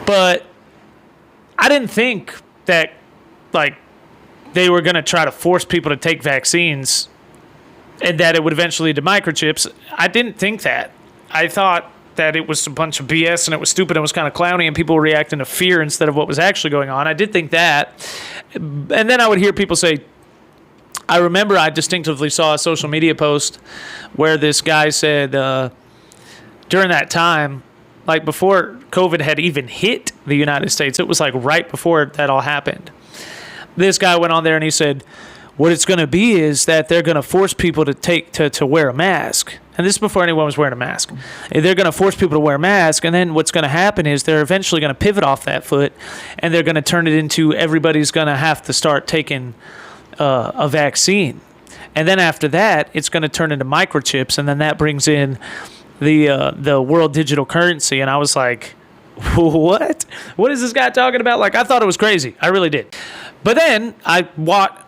But I didn't think that, like, they were going to try to force people to take vaccines and that it would eventually lead to microchips. I didn't think that. I thought that it was a bunch of BS and it was stupid and it was kind of clowny and people were reacting to fear instead of what was actually going on. I did think that. And then I would hear people say, I remember I distinctively saw a social media post where this guy said during that time, like before COVID had even hit the United States, it was like right before that all happened. This guy went on there and he said, what it's going to be is that they're going to force people to wear a mask. And this is before anyone was wearing a mask. They're going to force people to wear a mask, and then what's going to happen is they're eventually going to pivot off that foot, and they're going to turn it into everybody's going to have to start taking a vaccine. And then after that, it's going to turn into microchips, and then that brings in the world digital currency. And I was like, what? What is this guy talking about? Like, I thought it was crazy. I really did. But then I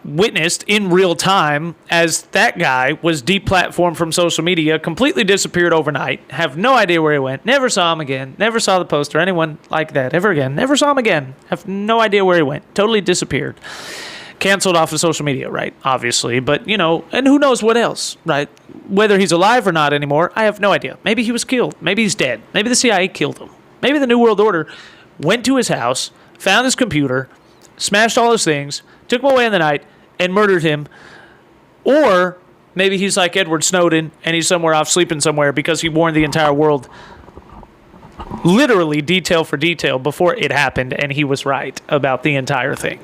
witnessed in real time as that guy was deplatformed from social media, completely disappeared overnight, have no idea where he went, never saw him again, never saw the post or anyone like that ever again, never saw him again, have no idea where he went, totally disappeared. Canceled off of social media, right? Obviously. But, you know, and who knows what else, right? Whether he's alive or not anymore, I have no idea. Maybe he was killed. Maybe he's dead. Maybe the CIA killed him. Maybe the New World Order went to his house, found his computer, smashed all his things, took him away in the night, and murdered him. Or maybe he's like Edward Snowden, and he's somewhere off sleeping somewhere because he warned the entire world literally detail for detail before it happened, and he was right about the entire thing.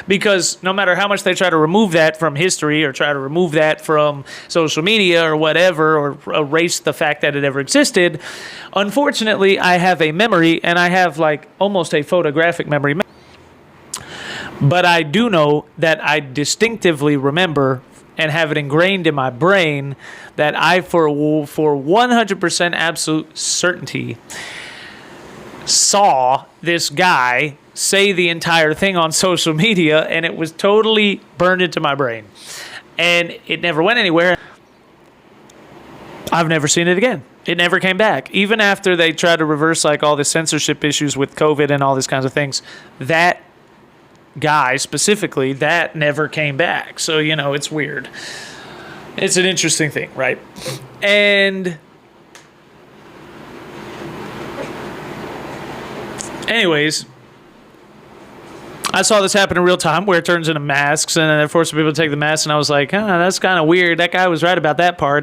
Because no matter how much they try to remove that from history or try to remove that from social media or whatever, or erase the fact that it ever existed, unfortunately, I have a memory, and I have like almost a photographic memory. But I do know that I distinctively remember and have it ingrained in my brain that I, for 100% absolute certainty, saw this guy say the entire thing on social media, and it was totally burned into my brain. And it never went anywhere. I've never seen it again. It never came back. Even after they tried to reverse like all the censorship issues with COVID and all these kinds of things, that guy specifically, that never came back. So, you know, it's weird. It's an interesting thing, right? And anyways, I saw this happen in real time where it turns into masks and they're forcing people to take the mask, and I was like, that's kind of weird. That guy was right about that part.